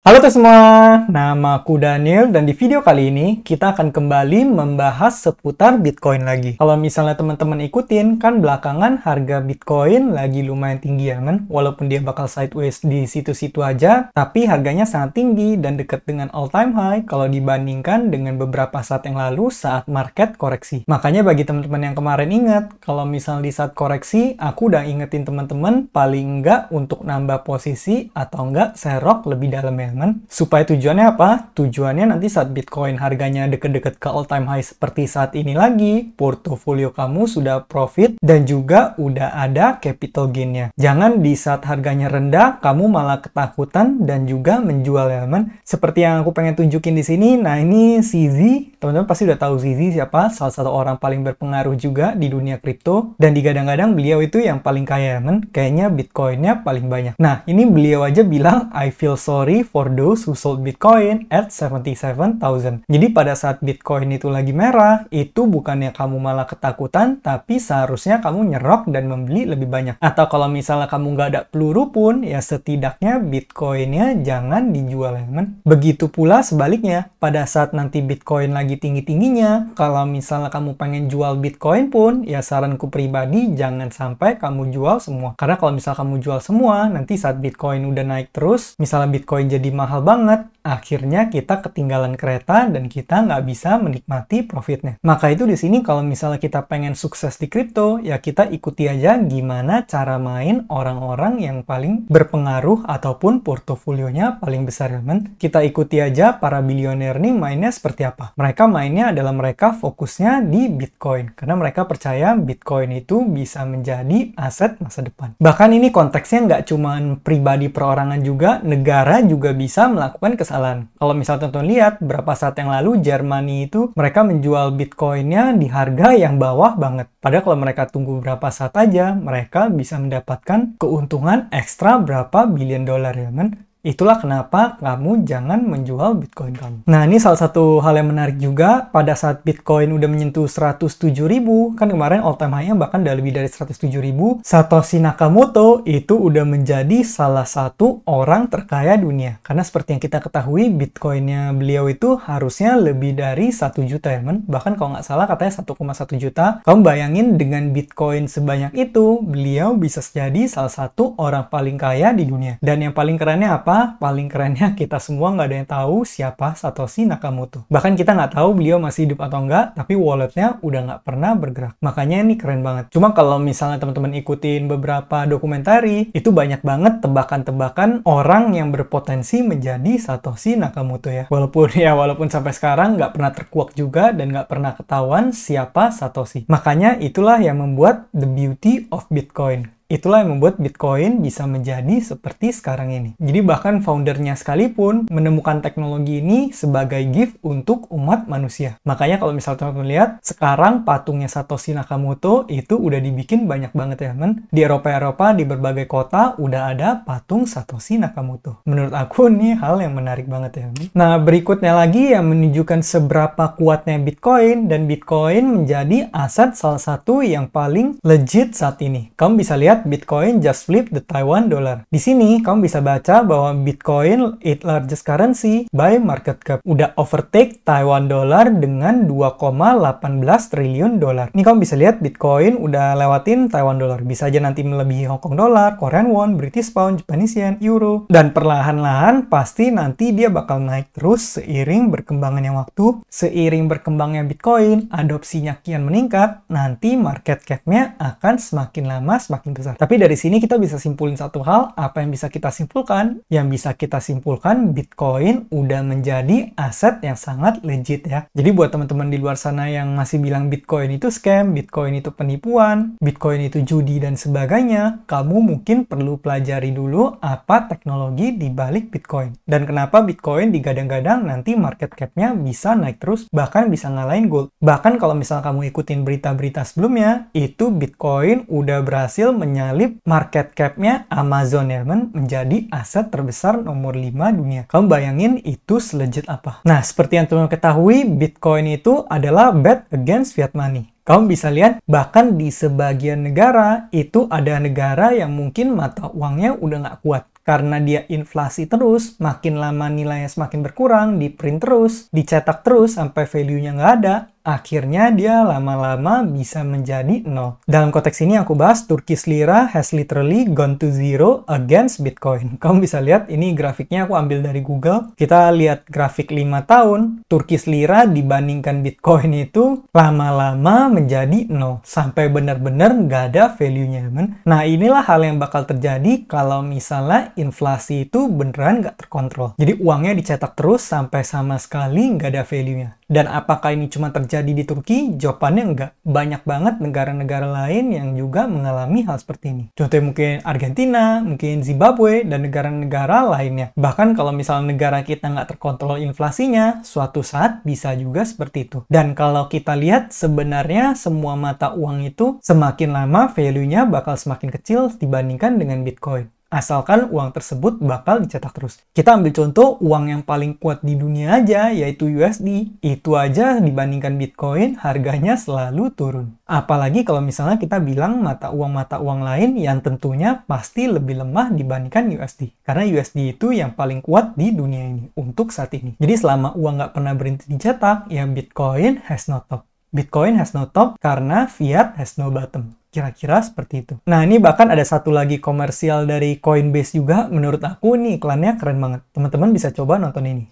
Halo semua, nama aku Daniel dan di video kali ini kita akan kembali membahas seputar Bitcoin lagi. Kalau misalnya teman-teman ikutin, kan belakangan harga Bitcoin lagi lumayan tinggi ya kan? Walaupun dia bakal sideways di situ-situ aja, tapi harganya sangat tinggi dan dekat dengan all time high kalau dibandingkan dengan beberapa saat yang lalu saat market koreksi. Makanya bagi teman-teman yang kemarin ingat, kalau misalnya di saat koreksi, aku udah ingetin teman-teman paling enggak untuk nambah posisi atau enggak serok lebih dalam ya. Supaya tujuannya apa? Tujuannya nanti saat Bitcoin harganya deket-deket ke all time high seperti saat ini lagi, portofolio kamu sudah profit dan juga udah ada capital gain-nya. Jangan di saat harganya rendah, kamu malah ketakutan dan juga menjual ya teman. Seperti yang aku pengen tunjukin di sini, nah ini CZ. Teman-teman pasti udah tahu CZ siapa, salah satu orang paling berpengaruh juga di dunia kripto. Dan digadang-gadang beliau itu yang paling kaya teman. Kayaknya Bitcoin-nya paling banyak. Nah, ini beliau aja bilang, I feel sorry for those who sold Bitcoin at 77,000. Jadi pada saat Bitcoin itu lagi merah, itu bukannya kamu malah ketakutan, tapi seharusnya kamu nyerok dan membeli lebih banyak. Atau kalau misalnya kamu nggak ada peluru pun, ya setidaknya Bitcoinnya jangan dijual ya teman. Begitu pula sebaliknya, pada saat nanti Bitcoin lagi tinggi-tingginya, kalau misalnya kamu pengen jual Bitcoin pun, ya saranku pribadi jangan sampai kamu jual semua. Karena kalau misalnya kamu jual semua, nanti saat Bitcoin udah naik terus, misalnya Bitcoin jadi mahal banget, akhirnya kita ketinggalan kereta dan kita nggak bisa menikmati profitnya. Maka itu di sini kalau misalnya kita pengen sukses di kripto, ya kita ikuti aja gimana cara main orang-orang yang paling berpengaruh ataupun portofolionya paling besar teman. Kita ikuti aja para bilioner nih mainnya seperti apa. Mereka mainnya adalah mereka fokusnya di Bitcoin karena mereka percaya Bitcoin itu bisa menjadi aset masa depan. Bahkan ini konteksnya nggak cuma pribadi perorangan juga, negara juga bisa melakukan kesalahan. Kalau misalnya teman-teman lihat, berapa saat yang lalu Germany itu mereka menjual Bitcoin-nya di harga yang bawah banget. Padahal kalau mereka tunggu berapa saat aja, mereka bisa mendapatkan keuntungan ekstra berapa bilion dolar ya kan? Itulah kenapa kamu jangan menjual Bitcoin kamu. Nah, ini salah satu hal yang menarik juga. Pada saat Bitcoin udah menyentuh 107.000, kan kemarin all time high-nya bahkan udah lebih dari 107.000, Satoshi Nakamoto itu udah menjadi salah satu orang terkaya dunia. Karena seperti yang kita ketahui, Bitcoin-nya beliau itu harusnya lebih dari 1 juta ya, men. Bahkan kalau nggak salah katanya 1,1 juta. Kamu bayangin dengan Bitcoin sebanyak itu, beliau bisa jadi salah satu orang paling kaya di dunia. Dan yang paling kerennya apa? Paling kerennya kita semua nggak ada yang tahu siapa Satoshi Nakamoto. Bahkan kita nggak tahu beliau masih hidup atau enggak, tapi walletnya udah nggak pernah bergerak. Makanya ini keren banget. Cuma kalau misalnya teman-teman ikutin beberapa dokumentari, itu banyak banget tebakan-tebakan orang yang berpotensi menjadi Satoshi Nakamoto ya. Walaupun sampai sekarang nggak pernah terkuak juga dan nggak pernah ketahuan siapa Satoshi. Makanya itulah yang membuat the beauty of Bitcoin. Itulah yang membuat Bitcoin bisa menjadi seperti sekarang ini. Jadi bahkan foundernya sekalipun menemukan teknologi ini sebagai gift untuk umat manusia. Makanya kalau misalnya teman-teman lihat, sekarang patungnya Satoshi Nakamoto itu udah dibikin banyak banget ya teman. Di Eropa, di berbagai kota udah ada patung Satoshi Nakamoto. Menurut aku ini hal yang menarik banget ya teman. Nah, berikutnya lagi yang menunjukkan seberapa kuatnya Bitcoin, dan Bitcoin menjadi aset salah satu yang paling legit saat ini. Kamu bisa lihat Bitcoin just flip the Taiwan dollar. Di sini kamu bisa baca bahwa Bitcoin its largest currency by market cap udah overtake Taiwan dollar dengan 2,18 triliun dolar. Ini kamu bisa lihat Bitcoin udah lewatin Taiwan dollar. Bisa aja nanti melebihi Hong Kong dollar, Korean won, British pound, Japanese yen, euro. Dan perlahan-lahan pasti nanti dia bakal naik terus seiring berkembangnya waktu. Seiring berkembangnya Bitcoin, adopsinya kian meningkat, nanti market cap-nya akan semakin lama semakin besar. Tapi dari sini kita bisa simpulin satu hal. Apa yang bisa kita simpulkan? Yang bisa kita simpulkan, Bitcoin udah menjadi aset yang sangat legit ya. Jadi buat teman-teman di luar sana yang masih bilang Bitcoin itu scam, Bitcoin itu penipuan, Bitcoin itu judi dan sebagainya, kamu mungkin perlu pelajari dulu apa teknologi di balik Bitcoin. Dan kenapa Bitcoin digadang-gadang nanti market cap-nya bisa naik terus, bahkan bisa ngalahin gold. Bahkan kalau misalnya kamu ikutin berita-berita sebelumnya, itu Bitcoin udah berhasil menyalip market cap-nya Amazon ya teman, menjadi aset terbesar nomor 5 dunia. Kamu bayangin itu selejit apa? Nah, seperti yang teman-teman ketahui, Bitcoin itu adalah bet against fiat money. Kamu bisa lihat bahkan di sebagian negara itu ada negara yang mungkin mata uangnya udah nggak kuat. Karena dia inflasi terus, makin lama nilainya semakin berkurang, di print terus, dicetak terus sampai value-nya nggak ada. Akhirnya dia lama-lama bisa menjadi nol. Dalam konteks ini aku bahas Turkish Lira has literally gone to zero against Bitcoin. Kamu bisa lihat ini grafiknya aku ambil dari Google. Kita lihat grafik 5 tahun. Turkish Lira dibandingkan Bitcoin itu lama-lama menjadi nol. Sampai benar-benar nggak ada value-nya. Nah inilah hal yang bakal terjadi kalau misalnya inflasi itu beneran nggak terkontrol. Jadi uangnya dicetak terus sampai sama sekali nggak ada value-nya. Dan apakah ini cuma terjadi di Turki? Jawabannya enggak. Banyak banget negara-negara lain yang juga mengalami hal seperti ini. Contohnya mungkin Argentina, mungkin Zimbabwe, dan negara-negara lainnya. Bahkan kalau misalnya negara kita nggak terkontrol inflasinya, suatu saat bisa juga seperti itu. Dan kalau kita lihat sebenarnya semua mata uang itu semakin lama value-nya bakal semakin kecil dibandingkan dengan Bitcoin. Asalkan uang tersebut bakal dicetak terus. Kita ambil contoh uang yang paling kuat di dunia aja, yaitu USD. Itu aja dibandingkan Bitcoin, harganya selalu turun. Apalagi kalau misalnya kita bilang mata uang lain yang tentunya pasti lebih lemah dibandingkan USD. Karena USD itu yang paling kuat di dunia ini untuk saat ini. Jadi selama uang nggak pernah berhenti dicetak, ya Bitcoin has no top. Bitcoin has no top karena fiat has no bottom. Kira-kira seperti itu. Nah, ini bahkan ada satu lagi komersial dari Coinbase juga. Menurut aku nih iklannya keren banget. Teman-teman bisa coba nonton ini.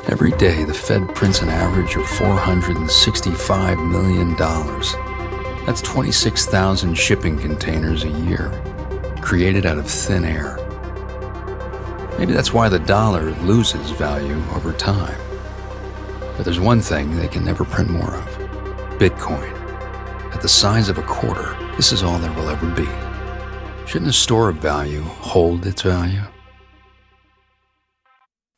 Every day the Fed prints an average of $465 million. That's 26,000 shipping containers a year, created out of thin air. Maybe that's why the dollar loses value over time. But there's one thing they can never print more of: Bitcoin. At the size of a quarter, this is all there will ever be. Shouldn't a store of value hold its value?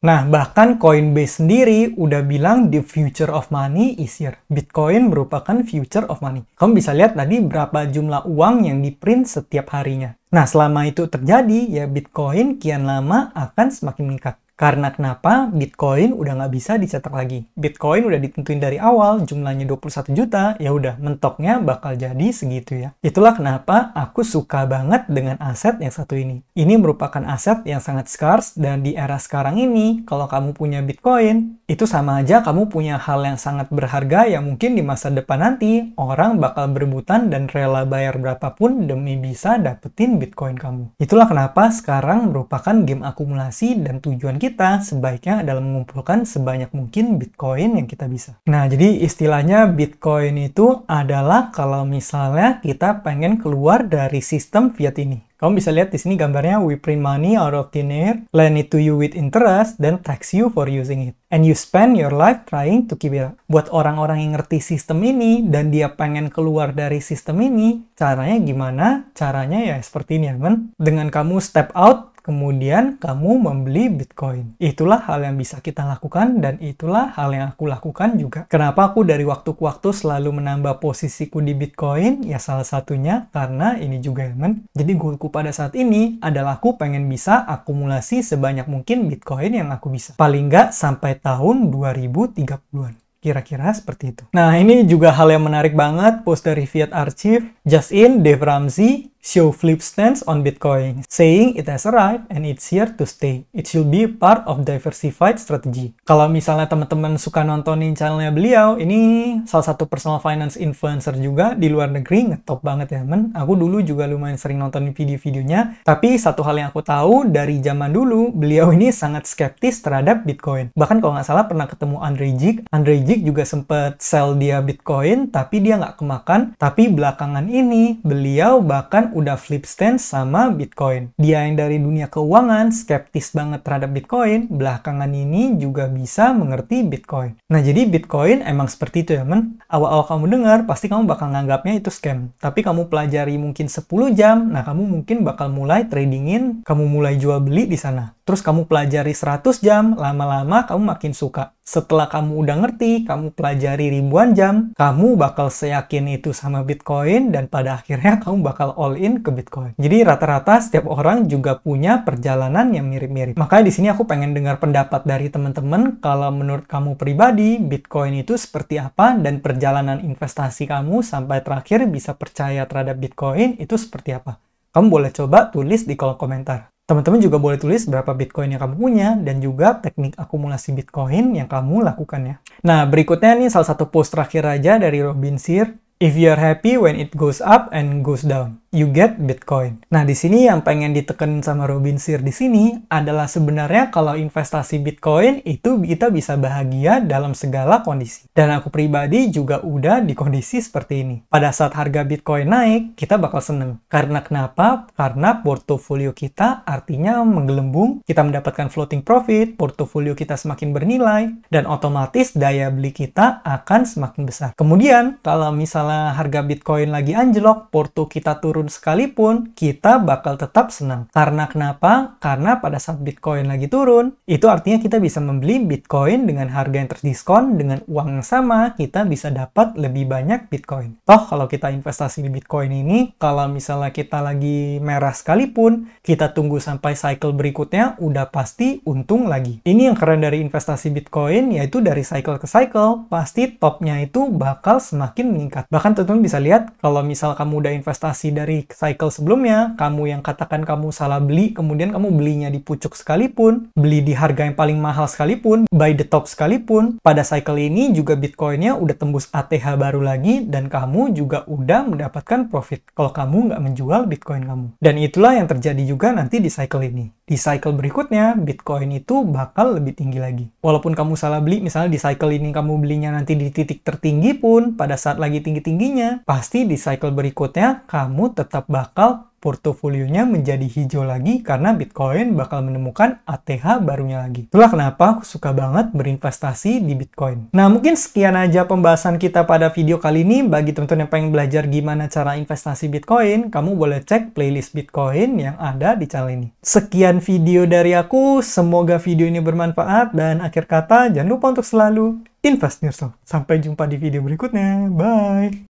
Nah, bahkan Coinbase sendiri udah bilang the future of money is here. Bitcoin merupakan future of money. Kamu bisa lihat tadi berapa jumlah uang yang di-print setiap harinya. Nah, selama itu terjadi, ya Bitcoin kian lama akan semakin meningkat. Karena kenapa? Bitcoin udah nggak bisa dicetak lagi. Bitcoin udah ditentuin dari awal, jumlahnya 21 juta, ya udah mentoknya bakal jadi segitu ya. Itulah kenapa aku suka banget dengan aset yang satu ini. Ini merupakan aset yang sangat scarce, dan di era sekarang ini, kalau kamu punya Bitcoin, itu sama aja kamu punya hal yang sangat berharga yang mungkin di masa depan nanti, orang bakal berebutan dan rela bayar berapapun demi bisa dapetin Bitcoin kamu. Itulah kenapa sekarang merupakan game akumulasi dan tujuan kita sebaiknya adalah mengumpulkan sebanyak mungkin Bitcoin yang kita bisa. Nah, jadi istilahnya Bitcoin itu adalah kalau misalnya kita pengen keluar dari sistem fiat ini. Kamu bisa lihat di sini gambarnya, we print money out of thin air, lend it to you with interest, then tax you for using it. And you spend your life trying to keep it up. Buat orang-orang yang ngerti sistem ini, dan dia pengen keluar dari sistem ini, caranya gimana? Caranya ya seperti ini ya, kan? Dengan kamu step out, kemudian kamu membeli Bitcoin. Itulah hal yang bisa kita lakukan, dan itulah hal yang aku lakukan juga. Kenapa aku dari waktu ke waktu selalu menambah posisiku di Bitcoin? Ya salah satunya karena ini juga ya, kan? Jadi goalku pada saat ini adalah aku pengen bisa akumulasi sebanyak mungkin Bitcoin yang aku bisa. Paling nggak sampai tahun 2030-an. Kira-kira seperti itu. Nah, ini juga hal yang menarik banget, post dari Fiat Archive. Just in, Dave Ramsey show flip stance on Bitcoin, saying it has arrived and it's here to stay. It should be part of diversified strategy. Kalau misalnya teman-teman suka nontonin channelnya beliau, ini salah satu personal finance influencer juga di luar negeri, ngetop banget ya, men. Aku dulu juga lumayan sering nontonin video-videonya, tapi satu hal yang aku tahu dari zaman dulu, beliau ini sangat skeptis terhadap Bitcoin. Bahkan kalau nggak salah pernah ketemu Andrej Jik. Andrej Jik juga sempet sell dia Bitcoin, tapi dia nggak kemakan. Tapi belakangan ini, beliau bahkan udah flip stance sama Bitcoin. Dia yang dari dunia keuangan, skeptis banget terhadap Bitcoin, belakangan ini juga bisa mengerti Bitcoin. Nah, jadi Bitcoin emang seperti itu ya, men. Awal-awal kamu dengar, pasti kamu bakal nganggapnya itu scam. Tapi kamu pelajari mungkin 10 jam, nah kamu mungkin bakal mulai tradingin, kamu mulai jual beli di sana. Terus kamu pelajari 100 jam, lama-lama kamu makin suka. Setelah kamu udah ngerti, kamu pelajari ribuan jam, kamu bakal seyakin itu sama Bitcoin, dan pada akhirnya kamu bakal all in ke Bitcoin. Jadi rata-rata setiap orang juga punya perjalanan yang mirip-mirip. Makanya di sini aku pengen dengar pendapat dari teman-teman, kalau menurut kamu pribadi, Bitcoin itu seperti apa, dan perjalanan investasi kamu sampai terakhir bisa percaya terhadap Bitcoin itu seperti apa. Kamu boleh coba tulis di kolom komentar. Teman-teman juga boleh tulis berapa Bitcoin yang kamu punya dan juga teknik akumulasi Bitcoin yang kamu lakukan ya. Nah, berikutnya nih salah satu post terakhir aja dari Robin Sear. If you are happy when it goes up and goes down, you get Bitcoin. Nah, di sini yang pengen ditekenin sama Robin Sear di sini adalah sebenarnya kalau investasi Bitcoin itu kita bisa bahagia dalam segala kondisi. Dan aku pribadi juga udah di kondisi seperti ini. Pada saat harga Bitcoin naik, kita bakal seneng. Karena kenapa? Karena portofolio kita artinya menggelembung, kita mendapatkan floating profit, portofolio kita semakin bernilai, dan otomatis daya beli kita akan semakin besar. Kemudian, kalau misalnya harga Bitcoin lagi anjlok, porto kita turun sekalipun, kita bakal tetap senang. Karena kenapa? Karena pada saat Bitcoin lagi turun, itu artinya kita bisa membeli Bitcoin dengan harga yang terdiskon, dengan uang yang sama, kita bisa dapat lebih banyak Bitcoin. Toh, kalau kita investasi di Bitcoin ini, kalau misalnya kita lagi merah sekalipun, kita tunggu sampai cycle berikutnya, udah pasti untung lagi. Ini yang keren dari investasi Bitcoin, yaitu dari cycle ke cycle, pasti topnya itu bakal semakin meningkat. Bahkan teman-teman bisa lihat, kalau misal kamu udah investasi dari cycle sebelumnya, kamu yang katakan kamu salah beli, kemudian kamu belinya di pucuk sekalipun, beli di harga yang paling mahal sekalipun, buy the top sekalipun, pada cycle ini juga Bitcoinnya udah tembus ATH baru lagi, dan kamu juga udah mendapatkan profit kalau kamu nggak menjual Bitcoin kamu. Dan itulah yang terjadi juga nanti di cycle ini. Di cycle berikutnya, Bitcoin itu bakal lebih tinggi lagi. Walaupun kamu salah beli, misalnya di cycle ini kamu belinya nanti di titik tertinggi pun, pada saat lagi tinggi-tingginya, pasti di cycle berikutnya kamu tetap bakal portofolionya menjadi hijau lagi karena Bitcoin bakal menemukan ATH barunya lagi. Itulah kenapa aku suka banget berinvestasi di Bitcoin. Nah, mungkin sekian aja pembahasan kita pada video kali ini. Bagi teman-teman yang pengen belajar gimana cara investasi Bitcoin, kamu boleh cek playlist Bitcoin yang ada di channel ini. Sekian video dari aku, semoga video ini bermanfaat, dan akhir kata jangan lupa untuk selalu invest in yourself. Sampai jumpa di video berikutnya. Bye!